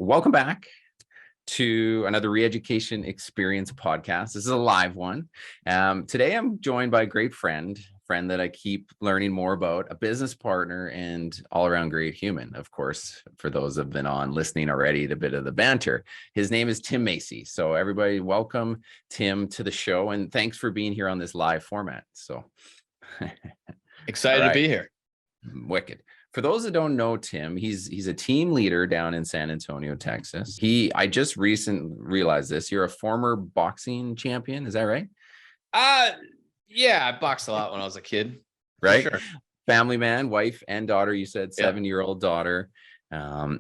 Welcome back to another Reeducation Experience podcast. This is a live one. Today, I'm joined by a great friend that I keep learning more about, a business partner and all-around great human. Of course, for those that have been on listening already, a bit of the banter. His name is Tim Macy. So everybody, welcome Tim to the show, and thanks for being here on this live format. So excited to be here. Wicked. For those that don't know Tim, he's a team leader down in San Antonio, Texas. I just recently realized this. You're a former boxing champion, is that right? Yeah, I boxed a lot when I was a kid. Right? Sure. Family man, wife and daughter, you said 7-year-old daughter.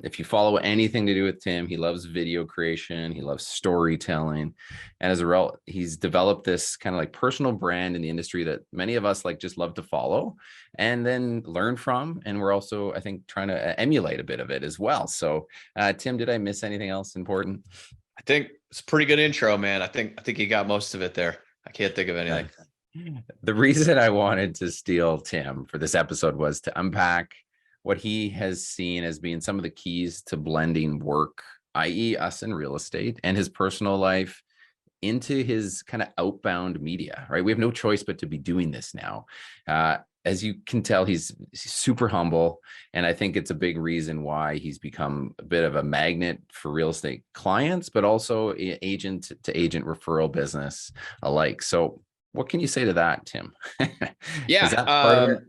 If you follow anything to do with Tim, he loves video creation, he loves storytelling, and as a result, he's developed this kind of like personal brand in the industry that many of us like just love to follow and then learn from. And we're also, I think, trying to emulate a bit of it as well. So, Tim, did I miss anything else important? I think it's a pretty good intro, man. I think you got most of it there. I can't think of anything. The reason I wanted to steal Tim for this episode was to unpack what he has seen as being some of the keys to blending work, i.e. us in real estate, and his personal life into his kind of outbound media, right? We have no choice but to be doing this now. As you can tell, he's super humble. And I think it's a big reason why he's become a bit of a magnet for real estate clients, but also agent to agent referral business alike. So what can you say to that, Tim? Yeah. Is that part of it?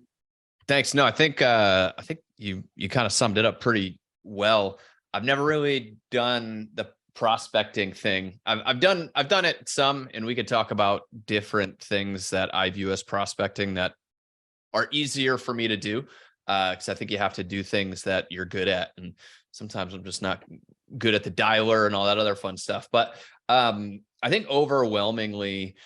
Thanks. No, I think you kind of summed it up pretty well. I've never really done the prospecting thing. I've done it some, and we could talk about different things that I view as prospecting that are easier for me to do. Because I think you have to do things that you're good at. And sometimes I'm just not good at the dialer and all that other fun stuff. But I think overwhelmingly,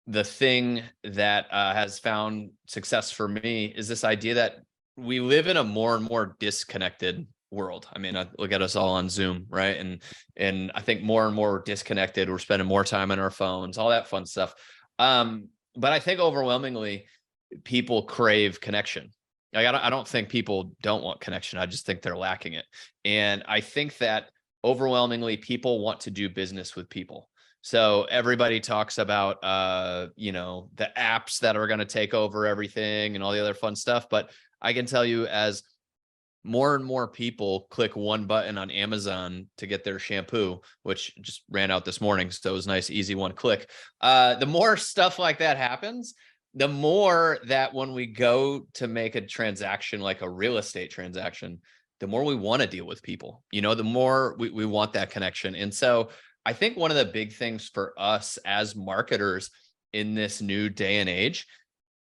the thing that has found success for me is this idea that we live in a more and more disconnected world. I mean, I look at us all on Zoom, right? And I think more and more we're disconnected. We're spending more time on our phones, all that fun stuff. But I think overwhelmingly people crave connection. Like, I don't think people don't want connection. I just think they're lacking it. And I think that overwhelmingly people want to do business with people. So everybody talks about, the apps that are going to take over everything and all the other fun stuff. But I can tell you, as more and more people click one button on Amazon to get their shampoo, which just ran out this morning, so it was nice, easy one click. The more stuff like that happens, the more that when we go to make a transaction, like a real estate transaction, the more we want to deal with people, the more we want that connection. And so I think one of the big things for us as marketers in this new day and age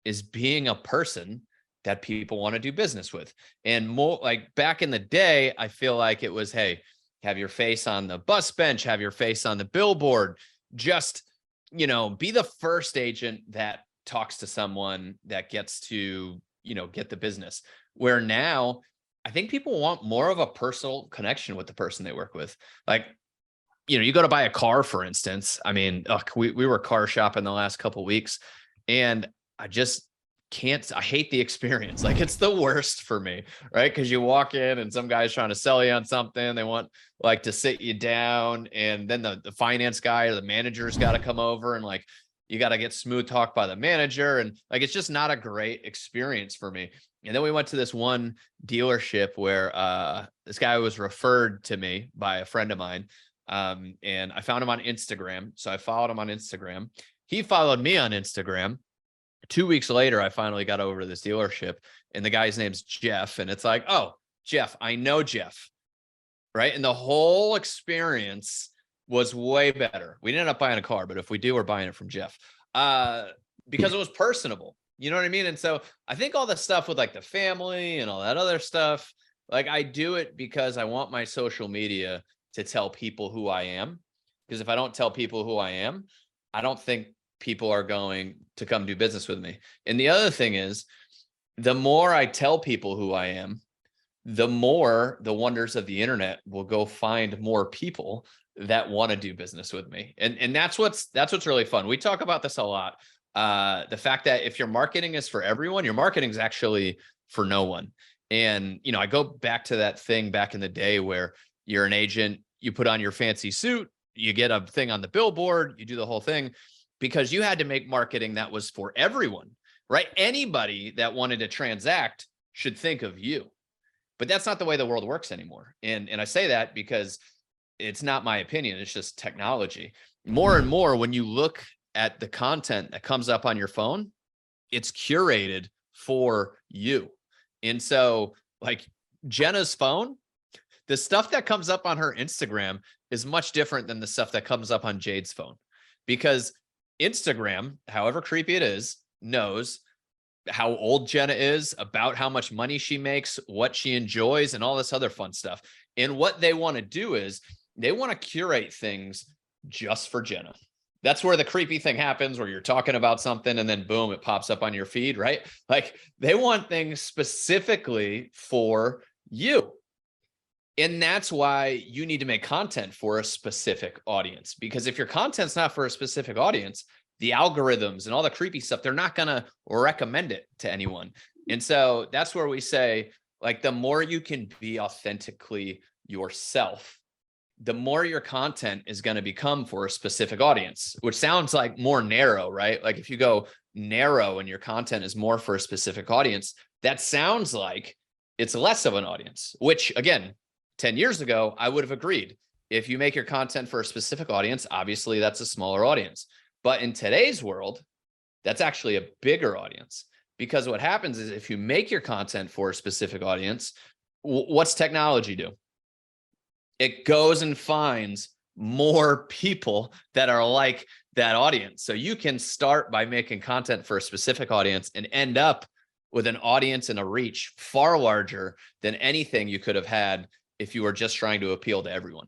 is being a person that people want to do business with. And more like back in the day, I feel like it was, hey, have your face on the bus bench, have your face on the billboard, just, be the first agent that talks to someone that gets to, get the business. Where now I think people want more of a personal connection with the person they work with. Like, you go to buy a car, for instance. I mean, we were car shopping the last couple of weeks, and I just I hate the experience. Like, it's the worst for me, right? Because you walk in and some guy's trying to sell you on something. They want like to sit you down, and then the finance guy or the manager's got to come over, and like you got to get smooth talk by the manager, and like it's just not a great experience for me. And then we went to this one dealership where this guy was referred to me by a friend of mine. And I found him on Instagram. So I followed him on Instagram. He followed me on Instagram. 2 weeks later, I finally got over to this dealership, and the guy's name's Jeff. And it's like, oh, Jeff, I know Jeff. Right. And the whole experience was way better. We didn't end up buying a car, but if we do, we're buying it from Jeff. Because it was personable. You know what I mean? And so I think all the stuff with like the family and all that other stuff, like I do it because I want my social media to tell people who I am. Because if I don't tell people who I am, I don't think people are going to come do business with me. And the other thing is, the more I tell people who I am, the more the wonders of the internet will go find more people that want to do business with me. And that's what's really fun. We talk about this a lot. The fact that if your marketing is for everyone, your marketing is actually for no one. And, I go back to that thing back in the day where You're an agent, you put on your fancy suit, you get a thing on the billboard, you do the whole thing, because you had to make marketing that was for everyone, right? Anybody that wanted to transact should think of you. But that's not the way the world works anymore. And I say that because it's not my opinion, it's just technology. More and more, when you look at the content that comes up on your phone, it's curated for you. And so like Jenna's phone, the stuff that comes up on her Instagram is much different than the stuff that comes up on Jade's phone, because Instagram, however creepy it is, knows how old Jenna is, about how much money she makes, what she enjoys, and all this other fun stuff. And what they want to do is they want to curate things just for Jenna. That's where the creepy thing happens, where you're talking about something and then boom, it pops up on your feed, right? Like they want things specifically for you. And that's why you need to make content for a specific audience, because if your content's not for a specific audience, the algorithms and all the creepy stuff, they're not going to recommend it to anyone. And so that's where we say, like, the more you can be authentically yourself, the more your content is going to become for a specific audience, which sounds like more narrow, right? Like if you go narrow and your content is more for a specific audience, that sounds like it's less of an audience, which again, 10 years ago, I would have agreed. If you make your content for a specific audience, obviously that's a smaller audience. But in today's world, that's actually a bigger audience, because what happens is if you make your content for a specific audience, what's technology do? It goes and finds more people that are like that audience. So you can start by making content for a specific audience and end up with an audience and a reach far larger than anything you could have had if you were just trying to appeal to everyone.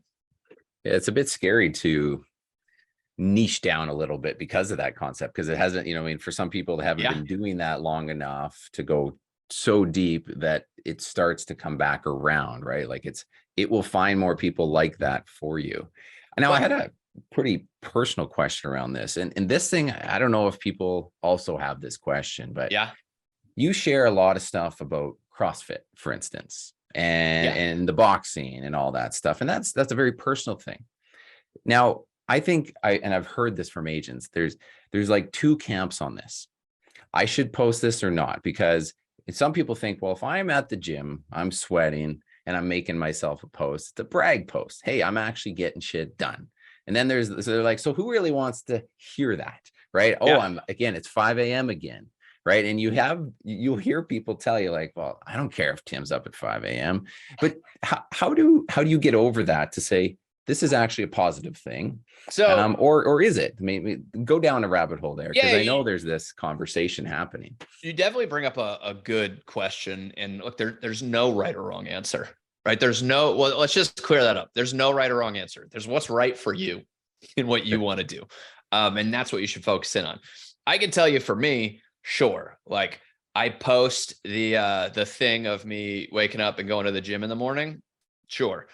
Yeah, it's a bit scary to niche down a little bit because of that concept, because it hasn't, I mean, for some people that haven't been doing that long enough to go so deep that it starts to come back around, right? Like it will find more people like that for you. Now, I had a pretty personal question around this, and this thing, I don't know if people also have this question, but you share a lot of stuff about CrossFit, for instance, and the boxing and all that stuff, and that's a very personal thing. Now, I think I've heard this from agents, there's like two camps on this. I should post this or not, because some people think, well, if I'm at the gym, I'm sweating and I'm making myself a post, it's a brag post. Hey, I'm actually getting shit done. And then so they're like, so who really wants to hear that? Right. Oh, it's 5 a.m. again. Right. And you'll hear people tell you like, well, I don't care if Tim's up at 5 a.m. But how do you get over that to say, this is actually a positive thing? So, or is it? Maybe go down a rabbit hole there, because I know there's this conversation happening. You definitely bring up a good question. And look, there's no right or wrong answer, right? Well, let's just clear that up. There's no right or wrong answer. There's what's right for you and what you want to do. And that's what you should focus in on. I can tell you for me, sure. Like I post the thing of me waking up and going to the gym in the morning. Sure.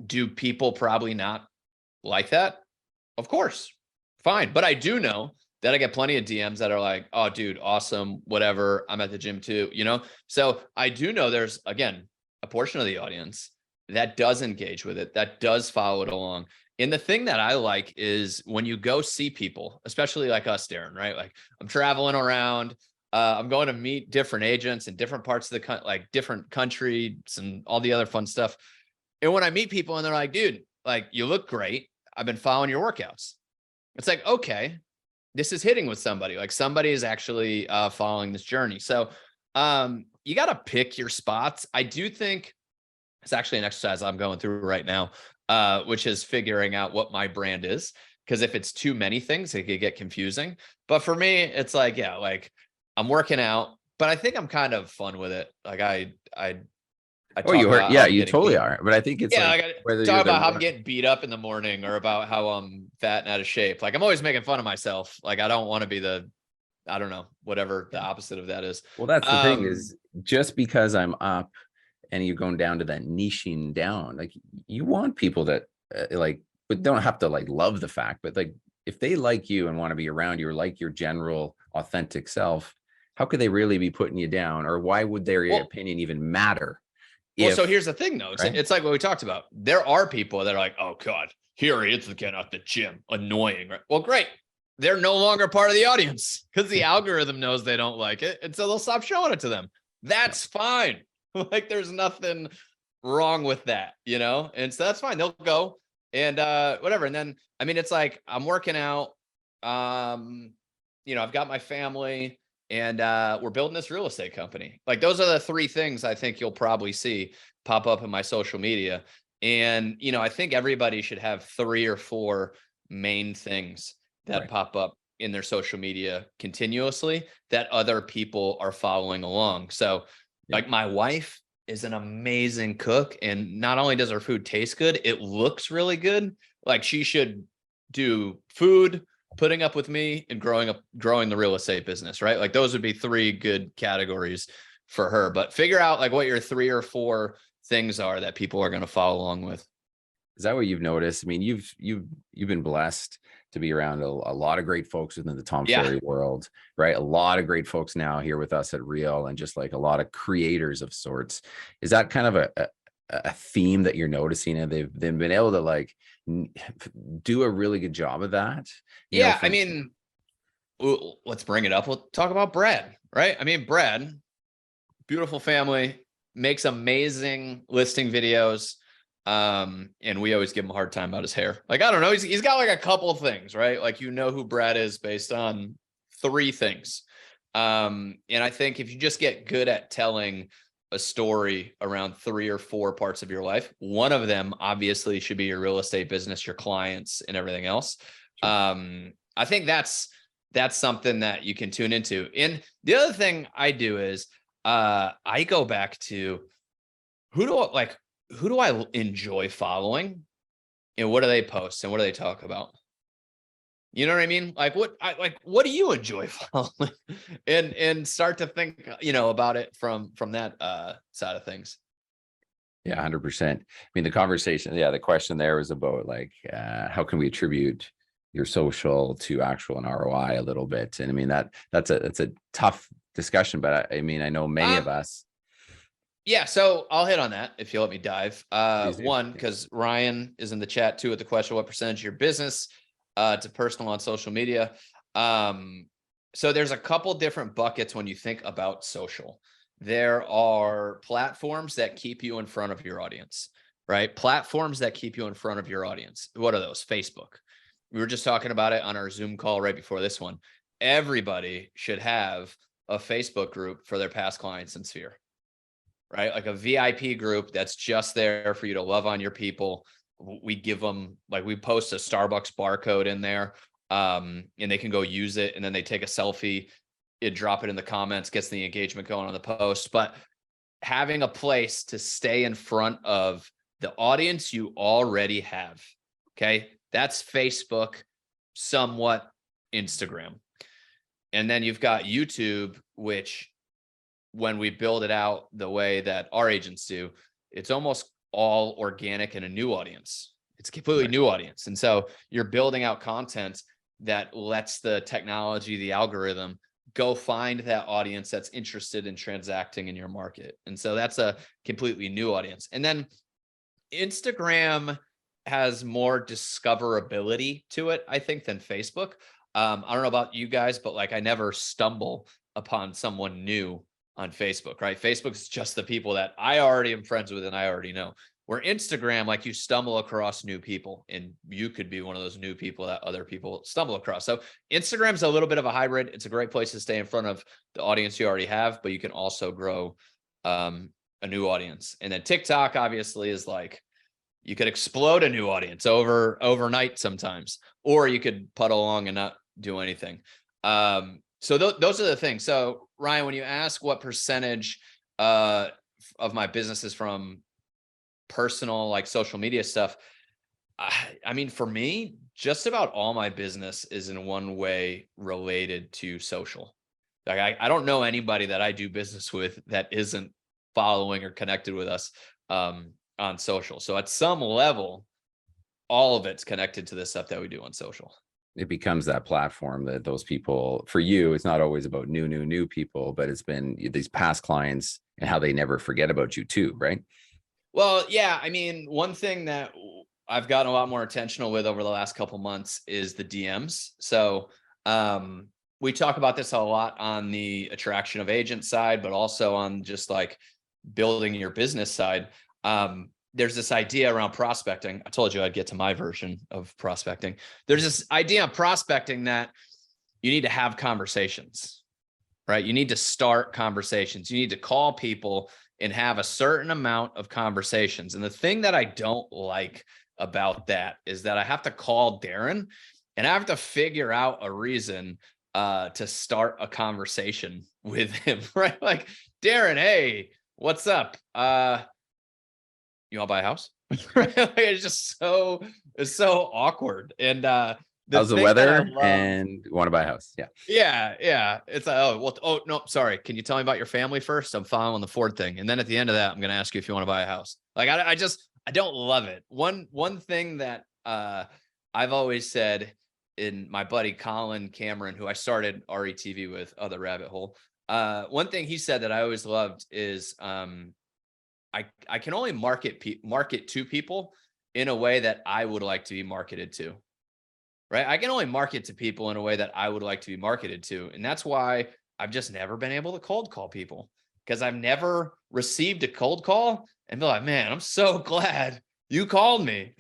Do people probably not like that? Of course. Fine. But I do know that I get plenty of DMs that are like, oh, dude, awesome, whatever. I'm at the gym too, So I do know there's, again, a portion of the audience that does engage with it, that does follow it along. And the thing that I like is when you go see people, especially like us, Darren, right? Like I'm traveling around, I'm going to meet different agents in different parts of the different countries and all the other fun stuff. And when I meet people and they're like, dude, like you look great, I've been following your workouts. It's like, okay, this is hitting with somebody. Like somebody is actually following this journey. So you got to pick your spots. I do think it's actually an exercise I'm going through right now, which is figuring out what my brand is. Because if it's too many things, it could get confusing. But for me, it's like, like I'm working out, but I think I'm kind of fun with it. Like you totally are. But I think it's whether talk about how I'm getting beat up in the morning or about how I'm fat and out of shape. Like I'm always making fun of myself. Like I don't want to be I don't know, whatever the opposite of that is. Well, that's the thing is, just because I'm up and you're going down to that niching down, like you want people that but don't have to like love the fact, but like if they like you and want to be around you or like your general authentic self, how could they really be putting you down? Or why would their opinion even matter Well, so if, here's the thing though. right? It's like what we talked about. There are people that are like, oh God, here he is again at the gym. Annoying, right? Well, great. They're no longer part of the audience because the algorithm knows they don't like it. And so they'll stop showing it to them. That's fine. Like there's nothing wrong with that, you know? And so that's fine. They'll go and whatever. And then, I mean, it's like I'm working out. You know, I've got my family and we're building this real estate company. Like those are the three things I think you'll probably see pop up in my social media. And, you know, I think everybody should have 3 or 4 main things that Right. pop up in their social media continuously that other people are following along. So like my wife is an amazing cook, and not only does her food taste good, it looks really good. Like she should do food, putting up with me, and growing the real estate business, right? Like those would be 3 good categories for her. But figure out like what your 3 or 4 things are that people are going to follow along with. Is that what you've noticed? I mean, you've been blessed to be around a lot of great folks within the Tom Yeah. Ferry world, right? A lot of great folks now here with us at Real, and just like a lot of creators of sorts. Is that kind of a theme that you're noticing, and they've been able to like do a really good job of that? You know, Yeah. I mean, let's bring it up. We'll talk about Brad, right? I mean, Brad, beautiful family, makes amazing listing videos. And we always give him a hard time about his hair. Like, I don't know. He's got like a couple of things, right? Like, you know who Brad is based on 3 things. And I think if you just get good at telling a story around 3 or 4 parts of your life, one of them obviously should be your real estate business, your clients, and everything else. Sure. I think that's something that you can tune into. And the other thing I do is I go back to who do I enjoy following, and what do they post and what do they talk about? You know what I mean? Like what do you enjoy following? And start to think, you know, about it from that side of things. Yeah, 100%. I mean, the conversation, the question there was about like, how can we attribute your social to actual and ROI a little bit? And I mean, that's a tough discussion, but I mean, I know many of us. Yeah, so I'll hit on that if you let me dive. Please do. One, because Ryan is in the chat too with the question, what percentage of your business to personal on social media? So there's a couple different buckets when you think about social. There are platforms that keep you in front of your audience, right? Platforms that keep you in front of your audience. What are those? Facebook. We were just talking about it on our Zoom call right before this one. Everybody should have a Facebook group for their past clients in Sphere. Right? Like a VIP group that's just there for you to love on your people. We give them, like, we post a Starbucks barcode in there, and they can go use it. And then they take a selfie, drop it in the comments, gets the engagement going on the post. But having a place to stay in front of the audience you already have. Okay. That's Facebook, somewhat Instagram. And then you've got YouTube, which, when we build it out the way that our agents do, it's almost all organic and a new audience. It's a completely new audience. And so you're building out content that lets the technology, the algorithm, go find that audience that's interested in transacting in your market. And so that's a completely new audience. And then Instagram has more discoverability to it, I think, than Facebook. I don't know about you guys, but like I never stumble upon someone new on Facebook, right? Facebook's just the people that I already am friends with and I already know. Where Instagram, like, you stumble across new people, and you could be one of those new people that other people stumble across. So Instagram's a little bit of a hybrid. It's a great place to stay in front of the audience you already have, but you can also grow a new audience. And then TikTok obviously is like, you could explode a new audience overnight sometimes, or you could puddle along and not do anything. So those are the things. So Ryan, when you ask what percentage of my business is from personal, like social media stuff, I mean, for me, just about all my business is in one way related to social. Like I don't know anybody that I do business with that isn't following or connected with us on social. So at some level, all of it's connected to the stuff that we do on social. It becomes that platform that those people, for you, it's not always about new people, but it's been these past clients and how they never forget about you too, right? Well, yeah, I mean, one thing that I've gotten a lot more intentional with over the last couple months is the DMs. So, we talk about this a lot on the attraction of agent side, but also on just like building your business side. There's this idea around prospecting. I told you I'd get to my version of prospecting. There's this idea of prospecting that you need to have conversations, right? You need to start conversations. You need to call people and have a certain amount of conversations. And the thing that I don't like about that is that I have to call Darren and I have to figure out a reason to start a conversation with him, right? Like, Darren, hey, what's up? You want to buy a house? Right? Like, it's so awkward. And the How's the thing that I weather? love, And want to buy a house? Yeah. yeah. It's like, oh, well, oh, no, sorry. Can you tell me about your family first? I'm following the Ford thing. And then at the end of that, I'm going to ask you if you want to buy a house. Like, I don't love it. One thing that I've always said, in my buddy Colin Cameron, who I started RETV with, Other Rabbit Hole. One thing he said that I always loved is I can only market to people in a way that I would like to be marketed to. Right? I can only market to people in a way that I would like to be marketed to. And that's why I've just never been able to cold call people, because I've never received a cold call and be like, man, I'm so glad you called me.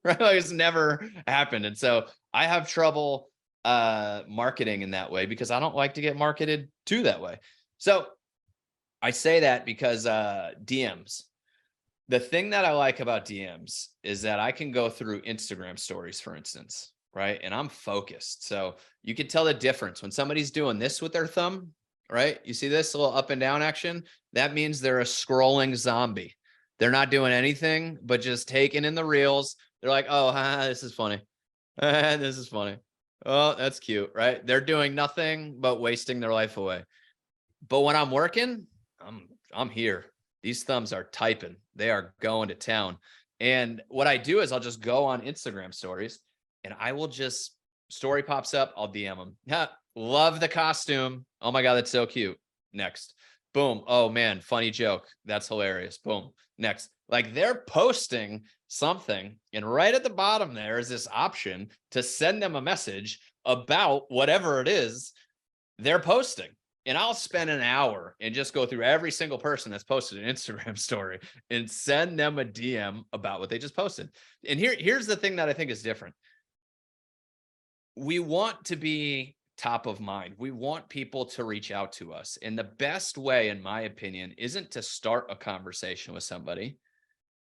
Right? Like, it's never happened. And so I have trouble marketing in that way because I don't like to get marketed to that way. So I say that because DMs. The thing that I like about DMs is that I can go through Instagram stories, for instance, right? And I'm focused. So you can tell the difference when somebody's doing this with their thumb, right? You see this little up and down action? That means they're a scrolling zombie. They're not doing anything but just taking in the reels. They're like, oh, this is funny. This is funny. Oh, that's cute, right? They're doing nothing but wasting their life away. But when I'm working, I'm here. These thumbs are typing. They are going to town. And what I do is I'll just go on Instagram stories and I will just, story pops up, I'll DM them. Yeah, love the costume. Oh my God, that's so cute. Next. Boom. Oh man, funny joke. That's hilarious. Boom. Next. Like, they're posting something, and right at the bottom there is this option to send them a message about whatever it is they're posting. And I'll spend an hour and just go through every single person that's posted an Instagram story and send them a DM about what they just posted. And here's the thing that I think is different. We want to be top of mind. We want people to reach out to us. And the best way, in my opinion, isn't to start a conversation with somebody.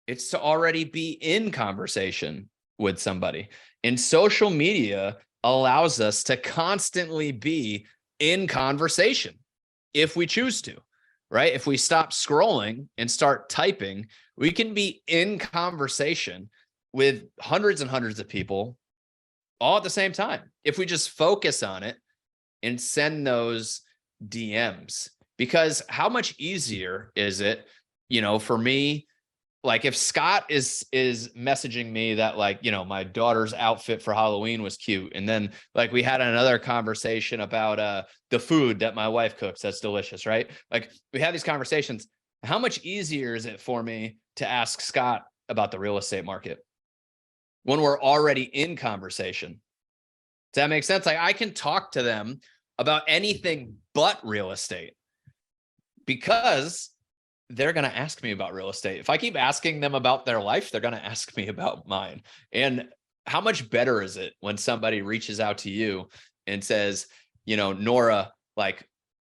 It's to already be in conversation with somebody. And social media allows us to constantly be in conversation if we choose to, right? If we stop scrolling and start typing, we can be in conversation with hundreds and hundreds of people all at the same time if we just focus on it and send those DMs. Because how much easier is it, for me, like, if Scott is messaging me that, like, my daughter's outfit for Halloween was cute, and then like we had another conversation about the food that my wife cooks that's delicious, right? Like, we have these conversations. How much easier is it for me to ask Scott about the real estate market when we're already in conversation? Does that make sense? Like, I can talk to them about anything but real estate because they're going to ask me about real estate. If I keep asking them about their life, they're going to ask me about mine. And how much better is it when somebody reaches out to you and says, Nora, like,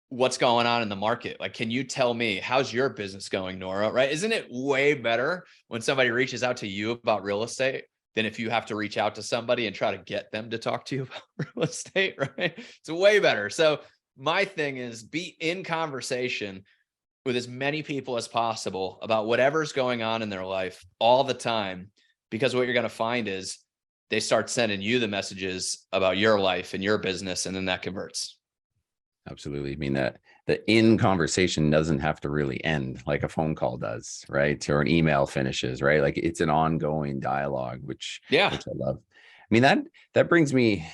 what's going on in the market? Like, can you tell me, how's your business going, Nora? Right? Isn't it way better when somebody reaches out to you about real estate than if you have to reach out to somebody and try to get them to talk to you about real estate, right? It's way better. So my thing is, be in conversation with as many people as possible about whatever's going on in their life all the time, because what you're going to find is they start sending you the messages about your life and your business, and then that converts. Absolutely. I mean, that the in conversation doesn't have to really end like a phone call does, right? Or an email finishes, right? Like, it's an ongoing dialogue, which I love. I mean, that brings me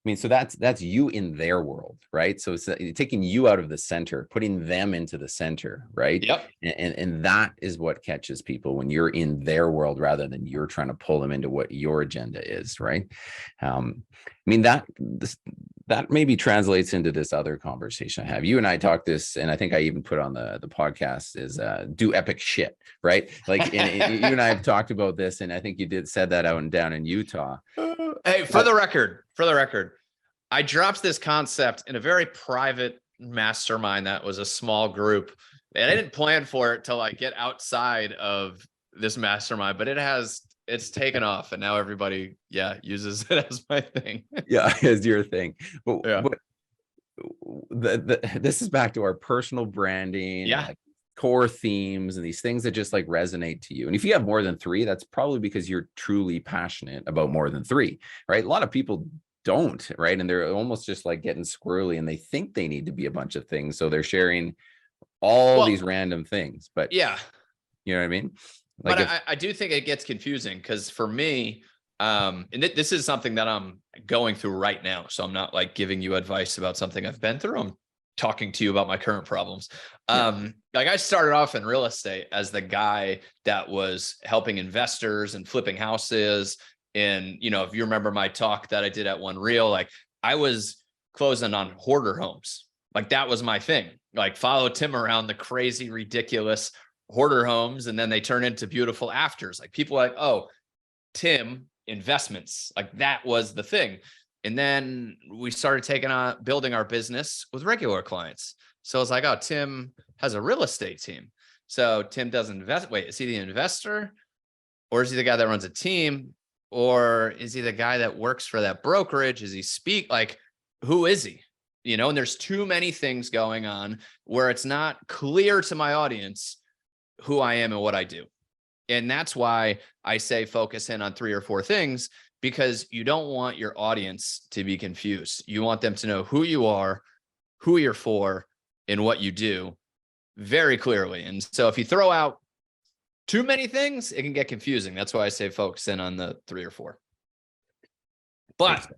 mean, so that's you in their world, right? So it's taking you out of the center, putting them into the center, right? Yep. And that is what catches people when you're in their world rather than you're trying to pull them into what your agenda is, right? I mean, that maybe translates into this other conversation I have. You and I talked this, and I think I even put on the podcast, is do epic shit, right? Like, and you and I have talked about this, and I think you said that out and down in Utah. Hey, for the record, I dropped this concept in a very private mastermind that was a small group. And I didn't plan for it till I get outside of this mastermind, but it's taken off, and now everybody, uses it as my thing. Yeah, as your thing. But, Yeah. this is back to our personal branding, Yeah. like core themes and these things that just like resonate to you. And if you have more than three, that's probably because you're truly passionate about more than three, right? A lot of people don't, right? And they're almost just like getting squirrely, and they think they need to be a bunch of things. So they're sharing all these random things, but yeah, you know what I mean? Like, but I do think it gets confusing, because for me, and this is something that I'm going through right now. So I'm not like giving you advice about something I've been through. I'm talking to you about my current problems. Like, I started off in real estate as the guy that was helping investors and flipping houses. And, if you remember my talk that I did at One Real, like, I was closing on hoarder homes. Like, that was my thing. Like, follow Tim around the crazy, ridiculous hoarder homes, and then they turn into beautiful afters. Like, people are like, oh, Tim investments, like, that was the thing. And then we started building our business with regular clients. So it's like, oh, Tim has a real estate team. So Tim doesn't invest. Wait, is he the investor, or is he the guy that runs a team, or is he the guy that works for that brokerage? Is he like, who is he? And there's too many things going on where it's not clear to my audience who I am and what I do. And that's why I say focus in on 3 or 4 things, because you don't want your audience to be confused. You want them to know who you are, who you're for, and what you do very clearly. And so if you throw out too many things, it can get confusing. That's why I say focus in on the 3 or 4. But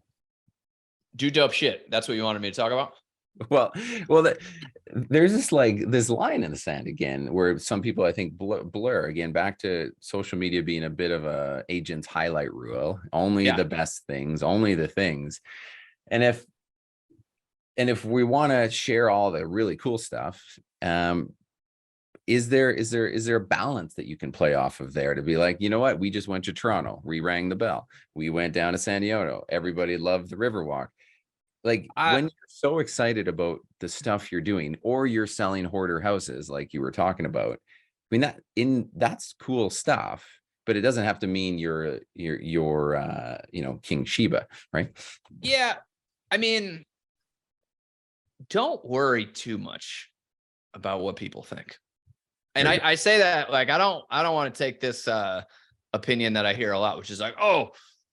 do dope shit. That's what you wanted me to talk about? Well, there's this line in the sand again, where some people, I think, blur again, back to social media being a bit of a agent's highlight reel, only the best things, only the things. And if we want to share all the really cool stuff, is there a balance that you can play off of there to be like, you know what, we just went to Toronto, we rang the bell, we went down to San Diego, everybody loved the Riverwalk. Like, when you're so excited about the stuff you're doing, or you're selling hoarder houses like you were talking about, I mean, that's cool stuff, but it doesn't have to mean you're King Sheba, right? Yeah. I mean, don't worry too much about what people think. And I say that, like, I don't want to take this opinion that I hear a lot, which is like, oh,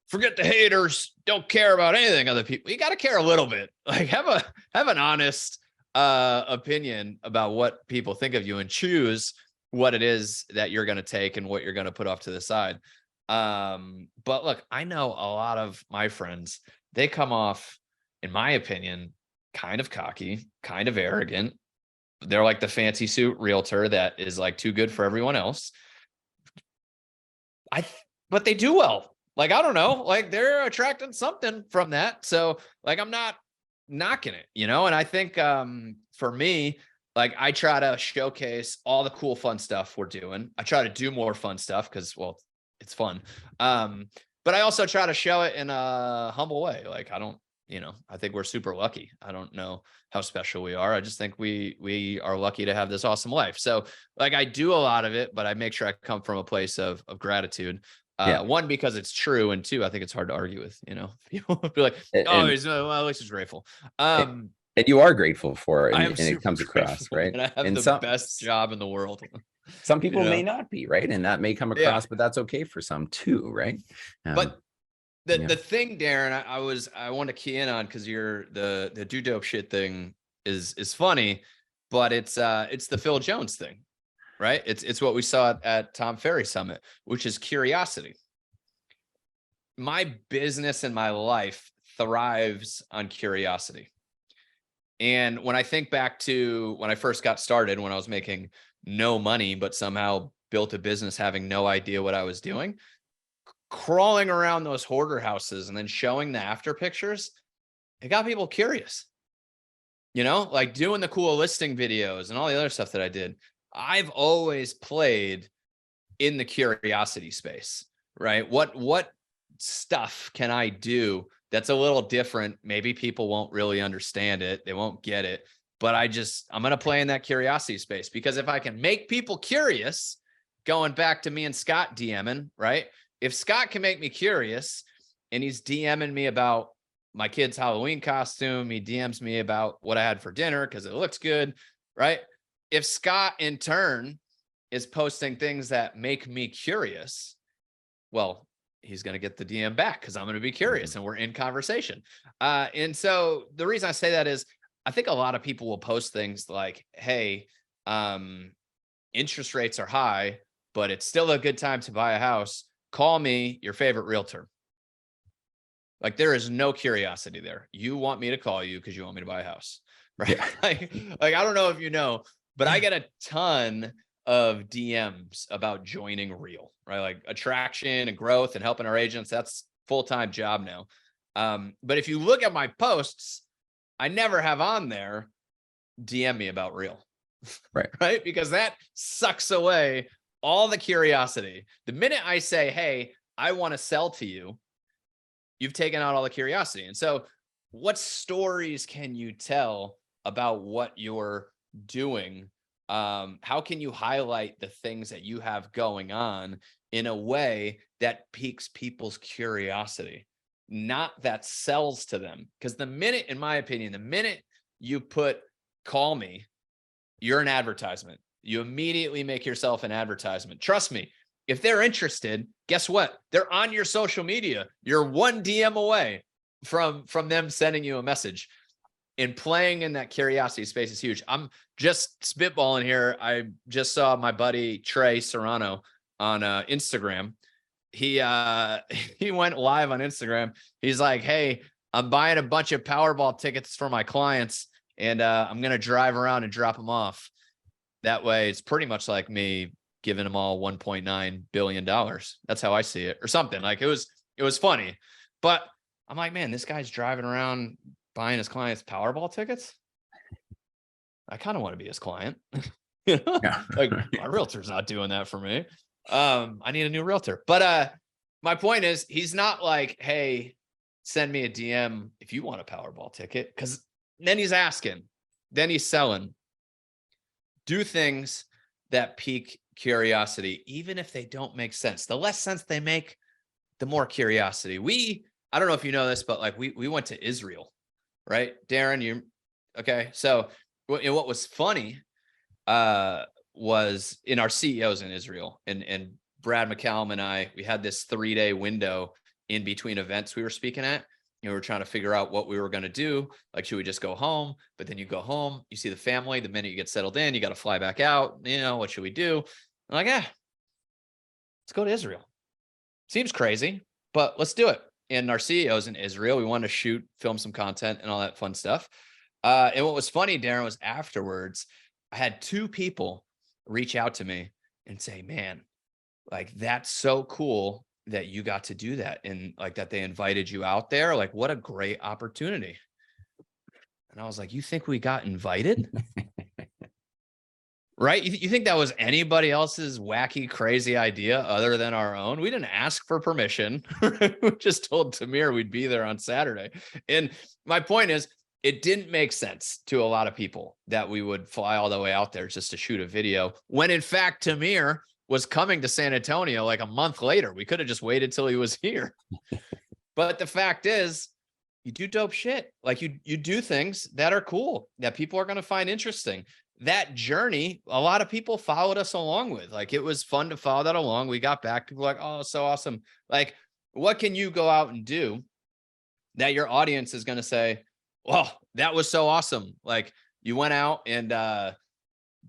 forget the haters, don't care about anything other people. You got to care a little bit. Like, have an honest opinion about what people think of you, and choose what it is that you're going to take and what you're going to put off to the side. But look, I know a lot of my friends, they come off, in my opinion, kind of cocky, kind of arrogant. They're like the fancy suit realtor that is like too good for everyone else. But they do well. Like, I don't know, like, they're attracting something from that. So, like, I'm not knocking it, and I think for me, like, I try to showcase all the cool, fun stuff we're doing. I try to do more fun stuff because, well, it's fun. But I also try to show it in a humble way. Like, I think we're super lucky. I don't know how special we are. I just think we are lucky to have this awesome life. So, like, I do a lot of it, but I make sure I come from a place of gratitude. One, because it's true, and 2, I think it's hard to argue with. People be like, "Oh, at least he's grateful." And you are grateful for it, and it comes across, right? And I have the best job in the world. Some people may not be, right, and that may come across, but that's okay for some too, right? But the thing, Darren, I want to key in on, because you're the do dope shit thing is funny, but it's the Phil Jones thing. Right. It's what we saw at Tom Ferry Summit, which is curiosity. My business and my life thrives on curiosity. And when I think back to when I first got started, when I was making no money, but somehow built a business having no idea what I was doing, crawling around those hoarder houses and then showing the after pictures, it got people curious. Like doing the cool listing videos and all the other stuff that I did. I've always played in the curiosity space, right? What stuff can I do that's a little different? Maybe people won't really understand it. They won't get it, but I'm going to play in that curiosity space, because if I can make people curious, going back to me and Scott DMing, right? If Scott can make me curious and he's DMing me about my kid's Halloween costume, he DMs me about what I had for dinner because it looks good, right? If Scott in turn is posting things that make me curious, well, he's going to get the DM back because I'm going to be curious and we're in conversation. And so the reason I say that is I think a lot of people will post things like, hey, interest rates are high, but it's still a good time to buy a house. Call me your favorite realtor. Like there is no curiosity there. You want me to call you because you want me to buy a house, right? Yeah. like I don't know if you know, but I get a ton of DMs about joining Real, right? Like attraction and growth and helping our agents. That's full-time job now. But if you look at my posts, I never have on there, DM me about Real, Right. right? Because that sucks away all the curiosity. The minute I say, hey, I want to sell to you, you've taken out all the curiosity. And so what stories can you tell about what you're doing? How can you highlight the things that you have going on in a way that piques people's curiosity, not that sells to them? Because the minute, in my opinion, the minute you put call me, you're an advertisement. You immediately make yourself an advertisement. Trust me. If they're interested, guess what? They're on your social media. You're one DM away from them sending you a message. And playing in that curiosity space is huge. I'm just spitballing here. I just saw my buddy Trey Serrano on Instagram. He went live on Instagram. He's like, hey, I'm buying a bunch of Powerball tickets for my clients, and I'm going to drive around and drop them off. That way, it's pretty much like me giving them all $1.9 billion. That's how I see it, or something. Like it was funny, but I'm like, man, this guy's driving around buying his clients Powerball tickets. I kind of want to be his client. Yeah. Like my realtor's not doing that for me. I need a new realtor. But my point is, he's not like, hey, send me a DM if you want a Powerball ticket, because then he's asking, then he's selling. Do things that pique curiosity, even if they don't make sense. The less sense they make, the more curiosity. I don't know if you know this, but like we went to Israel, right? Darren, okay. So what was funny was in our CEOs in Israel, and Brad McCallum and we had this 3-day window in between events we were speaking at. We were trying to figure out what we were going to do. Like, should we just go home? But then you go home, you see the family. The minute you get settled in, you got to fly back out. What should we do? I'm like, let's go to Israel. Seems crazy, but let's do it. And our CEOs in Israel, we wanted to film some content and all that fun stuff. And what was funny, Darren, was afterwards, I had 2 people reach out to me and say, man, like, that's so cool that you got to do that. And like that they invited you out there. Like, what a great opportunity. And I was like, you think we got invited? Right? You think that was anybody else's wacky, crazy idea other than our own? We didn't ask for permission. We just told Tamir we'd be there on Saturday. And my point is, it didn't make sense to a lot of people that we would fly all the way out there just to shoot a video, when in fact, Tamir was coming to San Antonio like a month later. We could have just waited till he was here. But the fact is, you do dope shit. Like you do things that are cool, that people are going to find interesting. That journey, a lot of people followed us along with. Like, it was fun to follow that along. We got back, people were like, oh, so awesome. Like, what can you go out and do that your audience is going to say, well, that was so awesome. Like, you went out and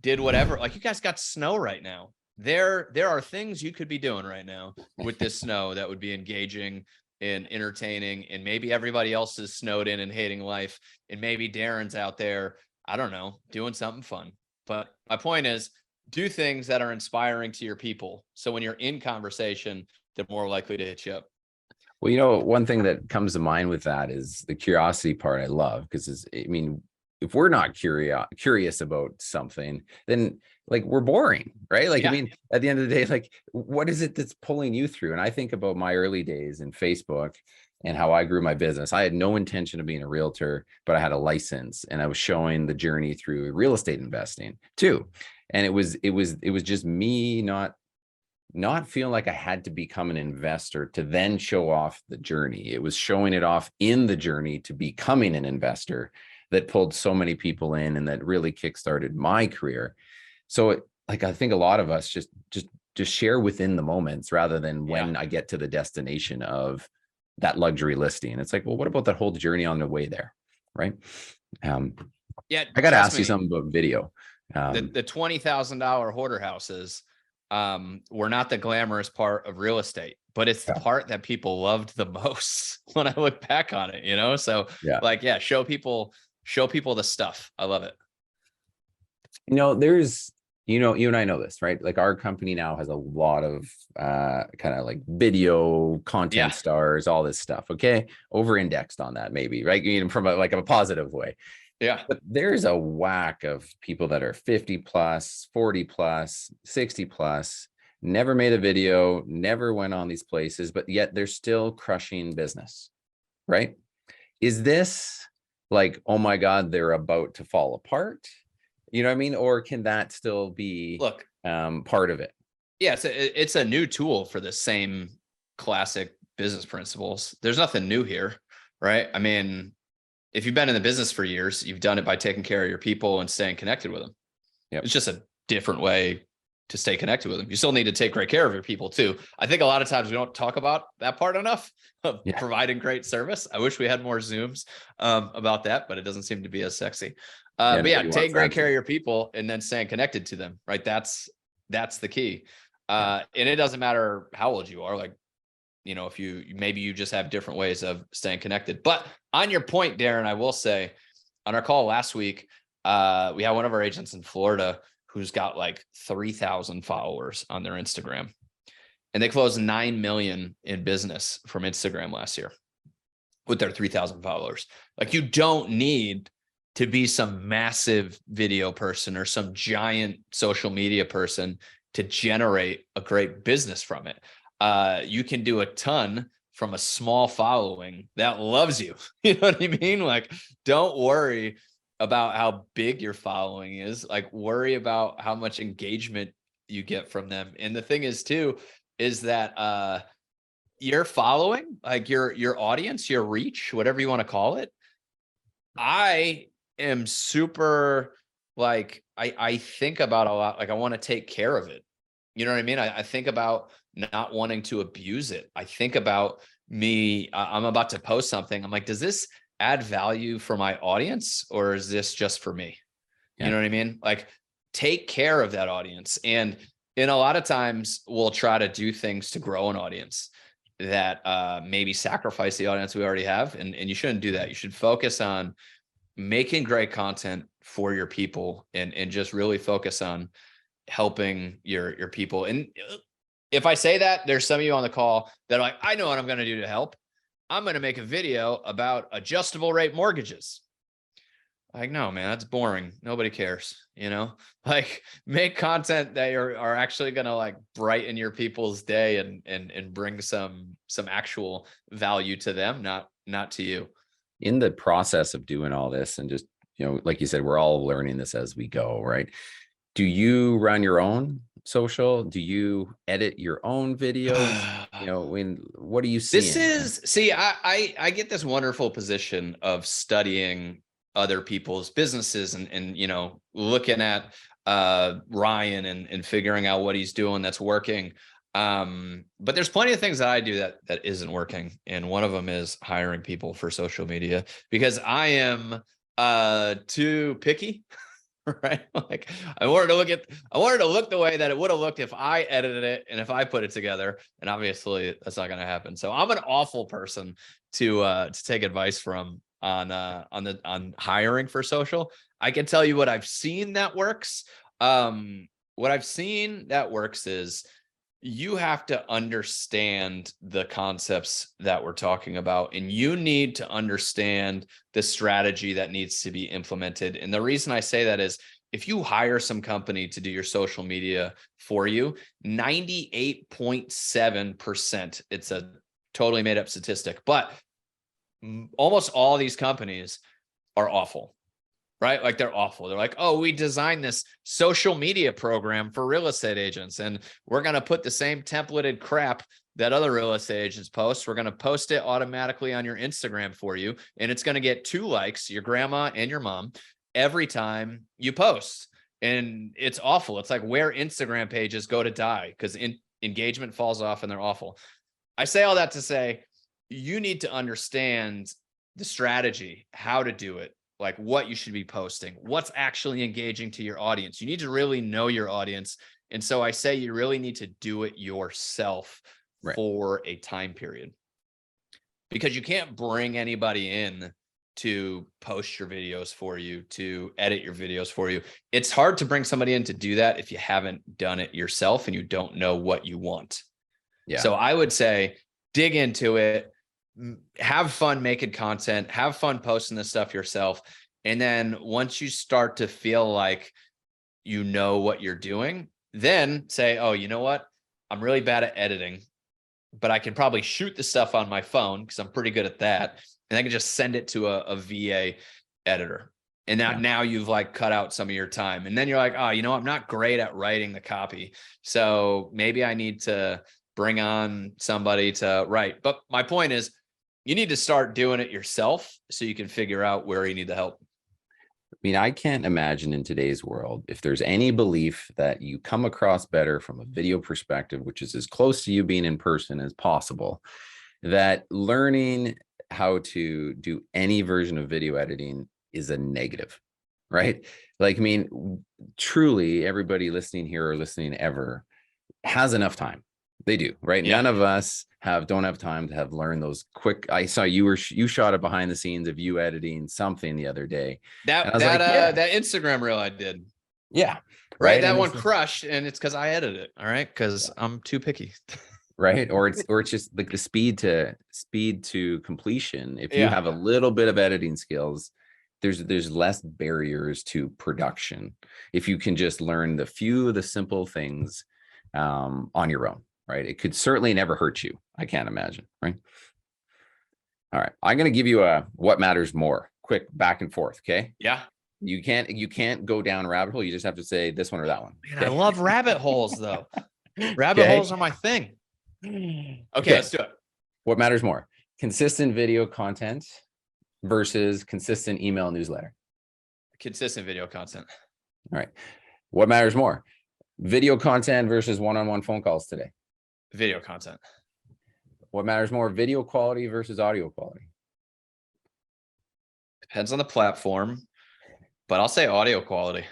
did whatever. Like, you guys got snow right now. There are things you could be doing right now with this snow that would be engaging. and entertaining, and maybe everybody else is snowed in and hating life, and maybe Darren's out there, I don't know, doing something fun. But my point is, do things that are inspiring to your people. So when you're in conversation, they're more likely to hit you up. Well, one thing that comes to mind with that is the curiosity part I love, because I mean, if we're not curious about something, then like we're boring, right? Like, I mean, at the end of the day, like, what is it that's pulling you through? And I think about my early days in Facebook and how I grew my business. I had no intention of being a realtor, but I had a license and I was showing the journey through real estate investing too. And it was just me not feeling like I had to become an investor to then show off the journey. It was showing it off in the journey to becoming an investor that pulled so many people in and that really kickstarted my career. So like, I think a lot of us just share within the moments rather than when I get to the destination of that luxury listing. It's like, well, what about that whole journey on the way there? Right. I got to ask you something about video. The $20,000 hoarder houses were not the glamorous part of real estate, but it's the part that people loved the most when I look back on it, you know? So show people the stuff. I love it. You know, there's, you and I know this, right? Like our company now has a lot of kind of like video content stars, all this stuff. Okay. Over indexed on that, maybe, right? You know, from a positive way. Yeah. But there's a whack of people that are 50 plus, 40 plus, 60 plus, never made a video, never went on these places, but yet they're still crushing business, right? Is this like, oh my God, they're about to fall apart? You know what I mean? Or can that still be part of it? Yeah, it's a new tool for the same classic business principles. There's nothing new here, right? I mean, if you've been in the business for years, you've done it by taking care of your people and staying connected with them. Yep. It's just a different way to stay connected with them. You still need to take great care of your people too. I think a lot of times we don't talk about that part enough of providing great service. I wish we had more Zooms about that, but it doesn't seem to be as sexy. But take great care of your people and then staying connected to them, right? That's the key. And it doesn't matter how old you are. Like, you know, if maybe you just have different ways of staying connected. But on your point, Darren, I will say on our call last week, we had one of our agents in Florida who's got like 3,000 followers on their Instagram, and they closed 9 million in business from Instagram last year with their 3,000 followers. Like, you don't need to be some massive video person or some giant social media person to generate a great business from it. You can do a ton from a small following that loves you. You know what I mean? Like, don't worry about how big your following is. Like, worry about how much engagement you get from them. And the thing is too, is that your following, like your audience, your reach, whatever you want to call it. I am super, like, I think about a lot. Like, I want to take care of it. You know what I mean? I think about not wanting to abuse it. I think about I'm about to post something. I'm like, does this add value for my audience, or is this just for me? You know what I mean? Like, take care of that audience. And a lot of times we'll try to do things to grow an audience that maybe sacrifice the audience we already have. And you shouldn't do that. You should focus on making great content for your people and just really focus on helping your people. And if I say that, there's some of you on the call that are like, I know what I'm going to do to help. I'm going to make a video about adjustable rate mortgages. Like, no, man, that's boring. Nobody cares. You know, like, make content that are actually going to like brighten your people's day and bring some actual value to them, not to you. In the process of doing all this, and just, you know, like you said, we're all learning this as we go, right? Do you run your own social? Do you edit your own videos? You know, what are you seeing? I get this wonderful position of studying other people's businesses and you know, looking at Ryan and figuring out what he's doing that's working. But there's plenty of things that I do that isn't working. And one of them is hiring people for social media, because I am too picky right? Like I wanted to look the way that it would have looked if I edited it and if I put it together. And obviously that's not going to happen. So I'm an awful person to take advice from on hiring for social. I can tell you what I've seen that works. What I've seen that works is you have to understand the concepts that we're talking about, and you need to understand the strategy that needs to be implemented. And the reason I say that is if you hire some company to do your social media for you, 98.7%, it's a totally made up statistic, but almost all these companies are awful. Right? Like they're awful. They're like, oh, we designed this social media program for real estate agents, and we're going to put the same templated crap that other real estate agents post. We're going to post it automatically on your Instagram for you. And it's going to get 2 likes, your grandma and your mom, every time you post. And it's awful. It's like where Instagram pages go to die because engagement falls off and they're awful. I say all that to say, you need to understand the strategy, how to do it, like what you should be posting, what's actually engaging to your audience. You need to really know your audience. And so I say you really need to do it yourself for a time period, because you can't bring anybody in to post your videos for you, to edit your videos for you. It's hard to bring somebody in to do that if you haven't done it yourself and you don't know what you want. Yeah. So I would say dig into it. Have fun making content, have fun posting this stuff yourself. And then once you start to feel like you know what you're doing, then say, oh, you know what? I'm really bad at editing, but I can probably shoot the stuff on my phone because I'm pretty good at that. And I can just send it to a VA editor. And now you've like cut out some of your time. And then you're like, oh, you know, I'm not great at writing the copy. So maybe I need to bring on somebody to write. But my point is, you need to start doing it yourself so you can figure out where you need the help. I mean, I can't imagine in today's world, if there's any belief that you come across better from a video perspective, which is as close to you being in person as possible, that learning how to do any version of video editing is a negative, right? Like, I mean, truly everybody listening here or listening ever has enough time. They do, right? Yeah. None of us don't have time to have learned those quick. I saw you shot it behind the scenes of you editing something the other day. That Instagram reel I did. Yeah. Right. That one crushed, and it's because I edited it. All right. Because I'm too picky. Right. Or it's just like the speed to completion. If you have a little bit of editing skills, there's less barriers to production. If you can just learn the few of the simple things on your own. Right. It could certainly never hurt you. I can't imagine. Right. All right. I'm going to give you a what matters more quick back and forth. Okay. Yeah. You can't go down a rabbit hole. You just have to say this one or that one. Man, okay? I love rabbit holes though. Rabbit holes are my thing. Okay, let's do it. What matters more? Consistent video content versus consistent email newsletter. Consistent video content. All right. What matters more? Video content versus one-on-one phone calls today. Video content. What matters more? Video quality versus audio quality. Depends on the platform, but I'll say audio quality.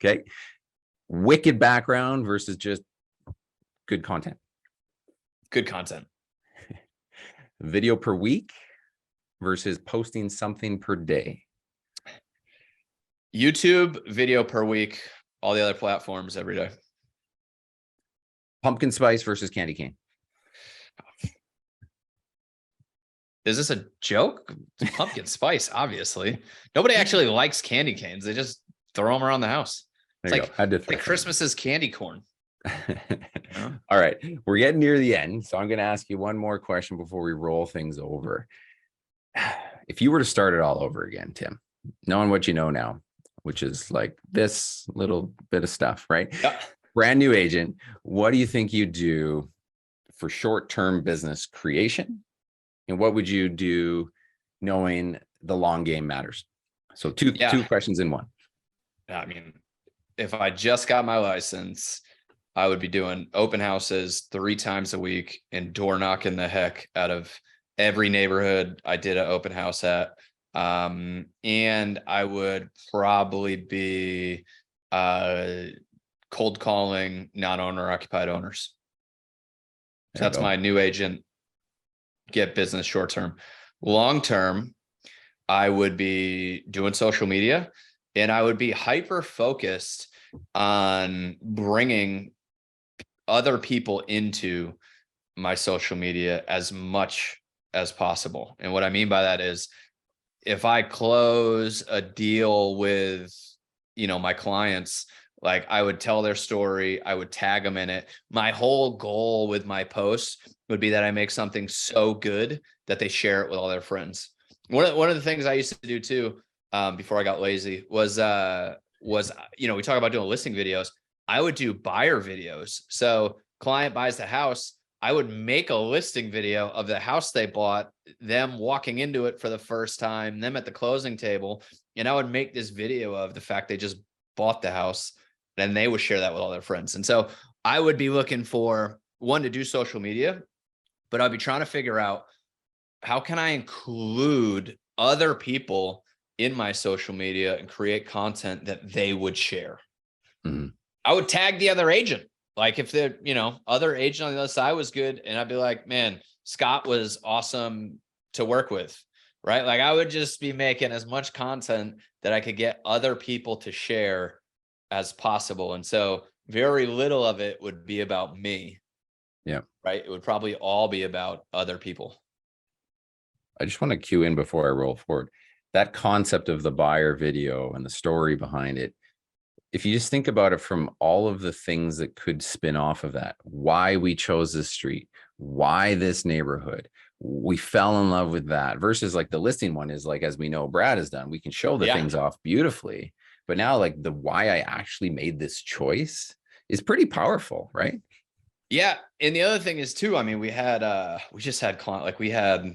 Okay. Wicked background versus just good content. Good content. Video per week versus posting something per day. YouTube video per week, all the other platforms every day. Pumpkin spice versus candy cane. Is this a joke? Pumpkin spice, obviously. Nobody actually likes candy canes. They just throw them around the house. It's like Christmas's candy corn. All right. We're getting near the end. So I'm going to ask you one more question before we roll things over. If you were to start it all over again, Tim, knowing what you know now, which is like this little bit of stuff, right? Yeah. Brand new agent, what do you think you do for short-term business creation? And what would you do knowing the long game matters? So two questions in one. I mean, if I just got my license, I would be doing open houses 3 times a week and door knocking the heck out of every neighborhood I did an open house at. And I would probably be cold calling non-owner occupied owners. So There you that's go. my new agent, get business short term. Long term, I would be doing social media, and I would be hyper focused on bringing other people into my social media as much as possible. And what I mean by that is, if I close a deal with, my clients, like, I would tell their story, I would tag them in it. My whole goal with my posts would be that I make something so good that they share it with all their friends. One of the things I used to do too, before I got lazy, was we talk about doing listing videos. I would do buyer videos. So client buys the house, I would make a listing video of the house they bought, them walking into it for the first time, them at the closing table, and I would make this video of the fact they just bought the house, and they would share that with all their friends. And so I would be looking for one to do social media, but I'd be trying to figure out, how can I include other people in my social media and create content that they would share? Mhm. I would tag the other agent. Like, if the, other agent on the other side was good, and I'd be like, man, Scott was awesome to work with, right? Like, I would just be making as much content that I could get other people to share as possible. And so very little of it would be about me, Yeah. right? It would probably all be about other people. I just want to cue in before I roll forward. That concept of the buyer video and the story behind it, if you just think about it from all of the things that could spin off of that, why we chose this street, why this neighborhood, we fell in love with that, versus like the listing one is like, as we know, Brad has done, we can show the Yeah. things off beautifully. But now, like, the why I actually made this choice is pretty powerful, right? Yeah. And the other thing is too, I mean, we just had we had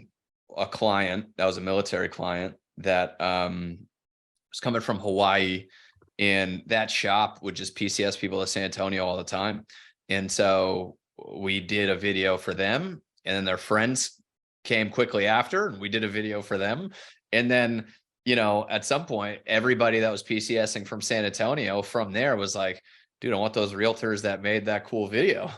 a client that was a military client that was coming from Hawaii, and that shop would just PCS people to San Antonio all the time. And so we did a video for them, and then their friends came quickly after, and we did a video for them. And then, at some point, everybody that was PCSing from San Antonio from there was like, dude, I want those realtors that made that cool video.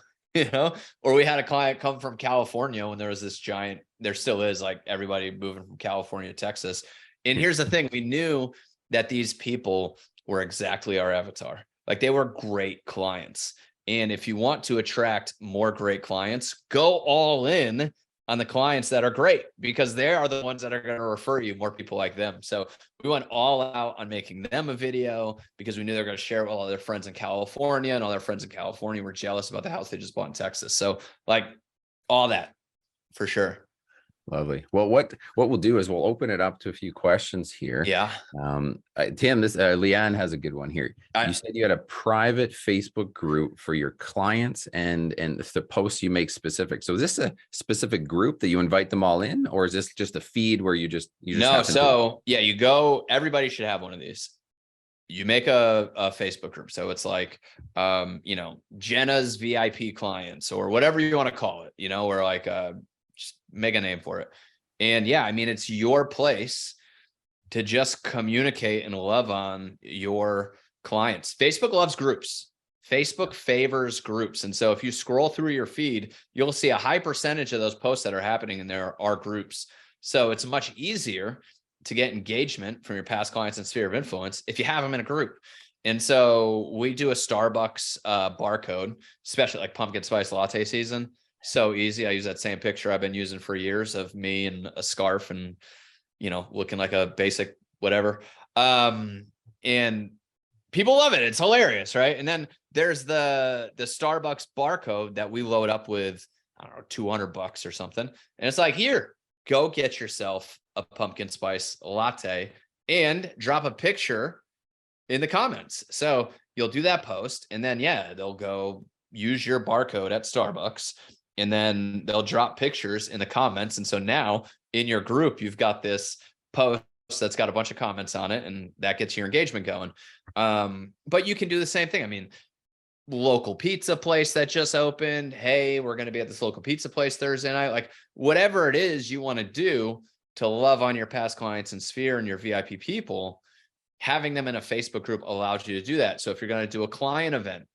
Or we had a client come from California when there was this giant, there still is, like, everybody moving from California to Texas. And here's the thing, we knew that these people were exactly our avatar. Like, they were great clients. And if you want to attract more great clients, go all in on the clients that are great, because they are the ones that are going to refer you more people like them. So we went all out on making them a video, because we knew they're going to share it with all their friends in California, and all their friends in California were jealous about the house they just bought in Texas. So, like, all that for sure. Lovely. Well, what we'll do is we'll open it up to a few questions here. Yeah. Tim, this Leanne has a good one here. You said you had a private Facebook group for your clients, and the posts you make specific. So is this a specific group that you invite them all in, or is this just a feed where you just No, so yeah, you go, everybody should have one of these. You make a Facebook group. So it's like, Jenna's VIP clients, or whatever you want to call it, or like, just make a name for it. And yeah, I mean, it's your place to just communicate and love on your clients. Facebook loves groups. Facebook favors groups. And so if you scroll through your feed, you'll see a high percentage of those posts that are happening in there are groups. So it's much easier to get engagement from your past clients and sphere of influence if you have them in a group. And so we do a Starbucks barcode, especially like pumpkin spice latte season. So easy. I use that same picture I've been using for years of me and a scarf and, looking like a basic whatever. And people love it. It's hilarious, right? And then there's the Starbucks barcode that we load up with, I don't know, $200 or something. And it's like, here, go get yourself a pumpkin spice latte and drop a picture in the comments. So you'll do that post, and then, yeah, they'll go use your barcode at Starbucks, and then they'll drop pictures in the comments. And so now in your group, you've got this post that's got a bunch of comments on it, and that gets your engagement going. But you can do the same thing. I mean, local pizza place that just opened. Hey, we're going to be at this local pizza place Thursday night. Like, whatever it is you want to do, to love on your past clients and sphere and your VIP people, having them in a Facebook group allows you to do that. So if you're going to do a client event,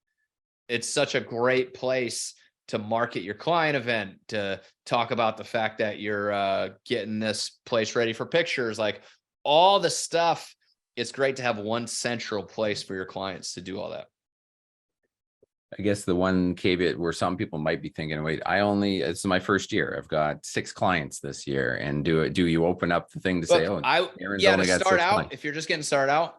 it's such a great place to market your client event, to talk about the fact that you're getting this place ready for pictures, like all the stuff. It's great to have one central place for your clients to do all that. I guess the one caveat where some people might be thinking, wait, it's my first year. I've got 6 clients this year. And do you open up the thing to say, oh, Darren's only got 6 clients. If you're just getting started out,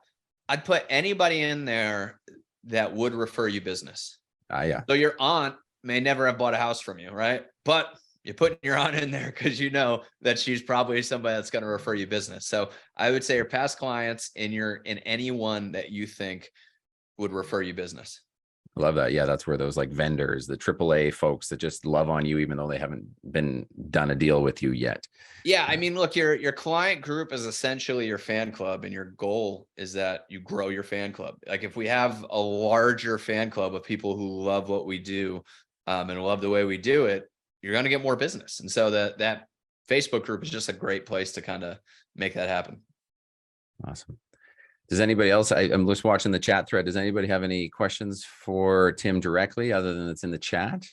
I'd put anybody in there that would refer you business. Yeah. So your aunt may never have bought a house from you, right? But you're putting your aunt in there because you know that she's probably somebody that's going to refer you business. So I would say your past clients in anyone that you think would refer you business. Love that. Yeah, that's where those like vendors, the AAA folks that just love on you, even though they haven't done a deal with you yet. Yeah, I mean, look, your client group is essentially your fan club, and your goal is that you grow your fan club. Like if we have a larger fan club of people who love what we do and love the way we do it, you're going to get more business. And so that Facebook group is just a great place to kind of make that happen. Awesome. Does anybody else, I'm just watching the chat thread. Does anybody have any questions for Tim directly other than it's in the chat?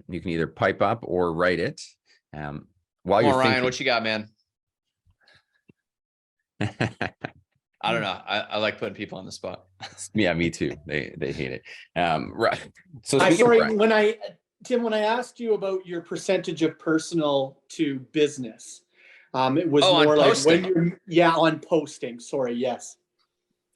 You can either pipe up or write it. While you're Ryan, what you got, man? I don't know. I like putting people on the spot. Yeah, me too. They hate it. Right. So sorry, Tim, when I asked you about your percentage of personal to business, it was more like posting. When you're on posting. Sorry, yes.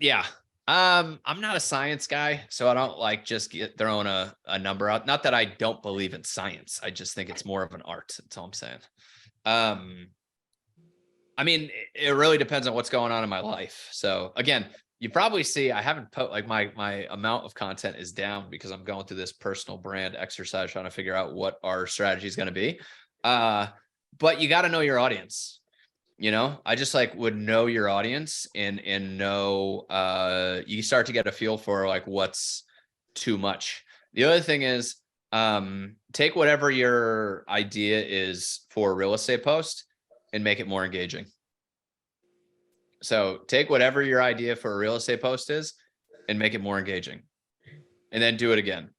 Yeah. I'm not a science guy, so I don't like just throwing a number out. Not that I don't believe in science. I just think it's more of an art. That's all I'm saying. I mean, it really depends on what's going on in my life. So again, you probably see I haven't put like my amount of content is down because I'm going through this personal brand exercise trying to figure out what our strategy is going to be. But you got to know your audience. You know, I just like would know your audience and know you start to get a feel for like what's too much. The other thing is take whatever your idea is for a real estate post and make it more engaging. So take whatever your idea for a real estate post is and make it more engaging, and then do it again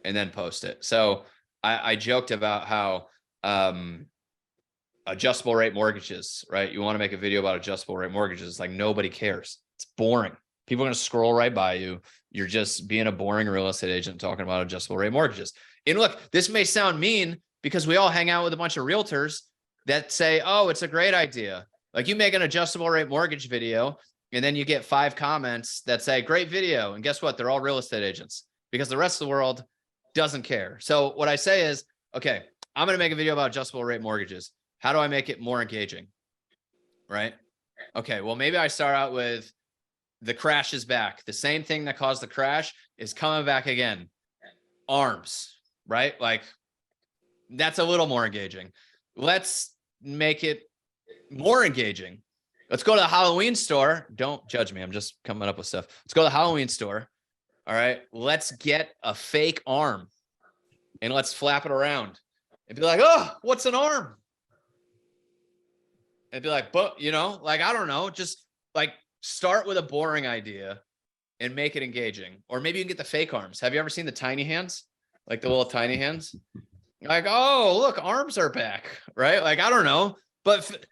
and then post it. So I joked about how adjustable rate mortgages, right? You want to make a video about adjustable rate mortgages. Like nobody cares. It's boring. People are going to scroll right by you. You're just being a boring real estate agent talking about adjustable rate mortgages. And look, this may sound mean because we all hang out with a bunch of realtors that say, oh, it's a great idea. Like you make an adjustable rate mortgage video and then you get 5 comments that say, great video. And guess what? They're all real estate agents because the rest of the world doesn't care. So what I say is, okay, I'm going to make a video about adjustable rate mortgages. How do I make it more engaging? Right? Okay, well, maybe I start out with the crash is back. The same thing that caused the crash is coming back again. ARMs, right? Like that's a little more engaging. Let's make it more engaging. Let's go to the Halloween store. Don't judge me. I'm just coming up with stuff. Let's go to the Halloween store. All right. Let's get a fake arm and let's flap it around and be like, oh, what's an arm? And be like, but you know, like, I don't know, just like start with a boring idea and make it engaging. Or maybe you can get the fake arms. Have you ever seen the tiny hands? Like the little tiny hands? Like, oh, look, arms are back, right? Like, I don't know, but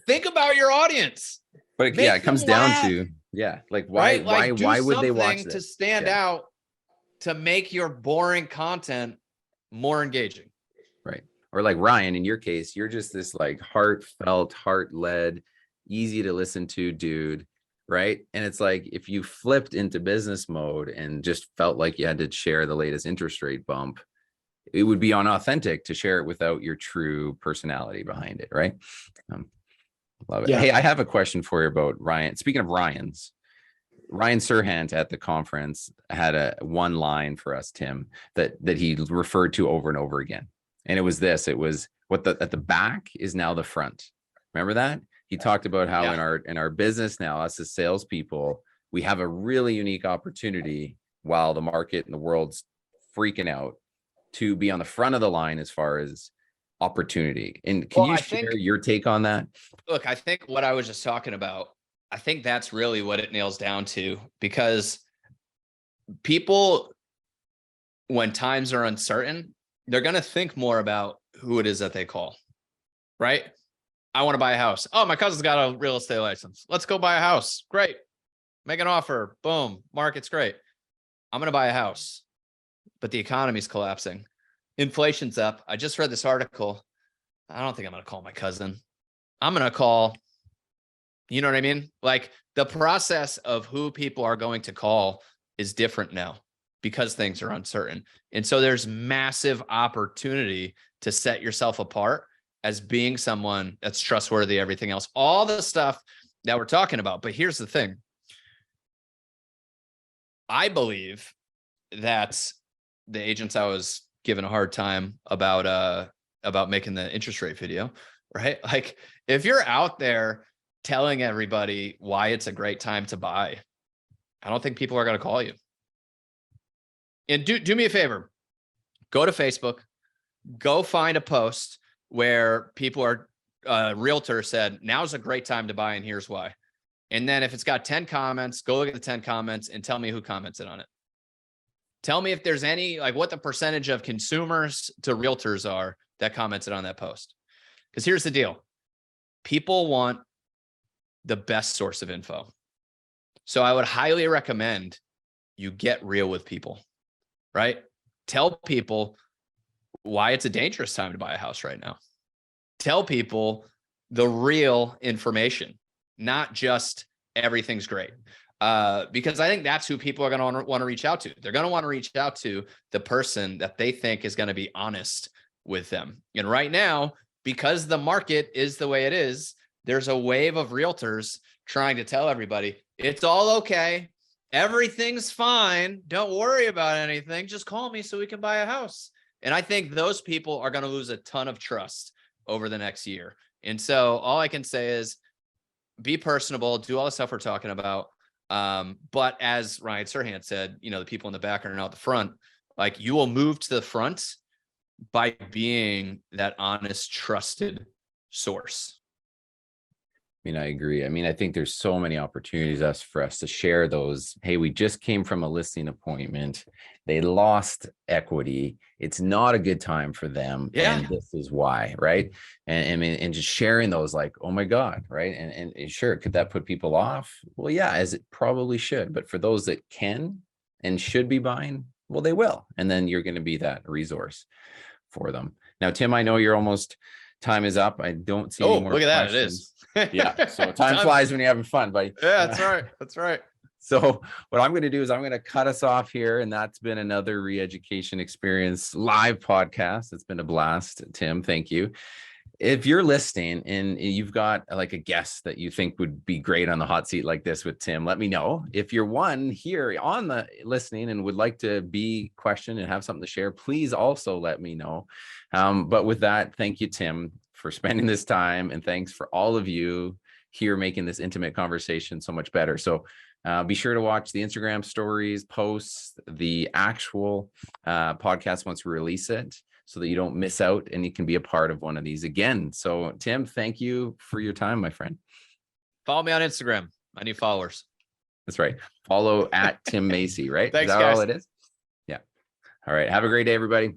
think about your audience. But yeah, it comes down to, like why, right? Like, why would they watch this? To stand out, to make your boring content more engaging. Right. Or like Ryan, in your case, you're just this like heartfelt, heart-led, easy to listen to dude, right? And it's like if you flipped into business mode and just felt like you had to share the latest interest rate bump, it would be unauthentic to share it without your true personality behind it, right? Love it. Yeah. Hey, I have a question for you about Ryan. Speaking of Ryan Serhant at the conference had one line for us, Tim, that he referred to over and over again. And it was this, it was what at the back is now the front. Remember that? He talked about how in our business now, us as salespeople, we have a really unique opportunity while the market and the world's freaking out to be on the front of the line as far as opportunity. And can you share your take on that? Look, I think what I was just talking about, I think that's really what it nails down to, because people, when times are uncertain, they're going to think more about who it is that they call, right? I want to buy a house. Oh, my cousin's got a real estate license. Let's go buy a house. Great. Make an offer. Boom. Market's great. I'm going to buy a house, but the economy's collapsing. Inflation's up. I just read this article. I don't think I'm going to call my cousin. I'm going to call, you know what I mean? Like, the process of who people are going to call is different now because things are uncertain. And so there's massive opportunity to set yourself apart as being someone that's trustworthy, everything else, all the stuff that we're talking about. But here's the thing. I believe that the agents I was given a hard time about making the interest rate video, right? Like, if you're out there telling everybody why it's a great time to buy, I don't think people are going to call you. And do me a favor, go to Facebook, go find a post where people are, realtor said, now's a great time to buy and here's why. And then if it's got 10 comments, go look at the 10 comments and tell me who commented on it. Tell me if there's any, like, what the percentage of consumers to realtors are that commented on that post. Because here's the deal. People want the best source of info. So I would highly recommend you get real with people, right? Tell people why it's a dangerous time to buy a house right now. Tell people the real information, not just everything's great. Because I think that's who people are going to want to reach out to. They're going to want to reach out to the person that they think is going to be honest with them. And right now, because the market is the way it is, there's a wave of realtors trying to tell everybody it's all okay. Everything's fine. Don't worry about anything. Just call me so we can buy a house. And I think those people are going to lose a ton of trust over the next year. And so all I can say is be personable, do all the stuff we're talking about. But as Ryan Serhant said, you know, the people in the back are out the front. Like, you will move to the front by being that honest, trusted source. I mean, I agree. I mean, I think there's so many opportunities for us to share those. Hey, we just came from a listing appointment. They lost equity. It's not a good time for them. Yeah. And this is why, right? And just sharing those, like, oh my God, right? And sure, could that put people off? Well, yeah, as it probably should. But for those that can and should be buying, well, they will. And then you're going to be that resource for them. Now, Tim, I know you're almost, time is up. I don't see any more look at questions. That. It is. Yeah. So time flies when you're having fun, buddy. Yeah, that's right. That's right. So what I'm going to do is I'm going to cut us off here. And that's been another Re-Education Experience live podcast. It's been a blast. Tim, thank you. If you're listening and you've got like a guest that you think would be great on the hot seat like this with Tim, let me know. If you're one here on the listening and would like to be questioned and have something to share, please also let me know. But with that, thank you, Tim, for spending this time. And thanks for all of you here making this intimate conversation so much better. So be sure to watch the Instagram stories, posts, the actual podcast once we release it, so that you don't miss out and you can be a part of one of these again. So Tim, thank you for your time, my friend. Follow me on Instagram. I need followers. That's right. Follow at Tim Macy, right? Thanks, is that guys. all it is? Yeah. All right. Have a great day, everybody.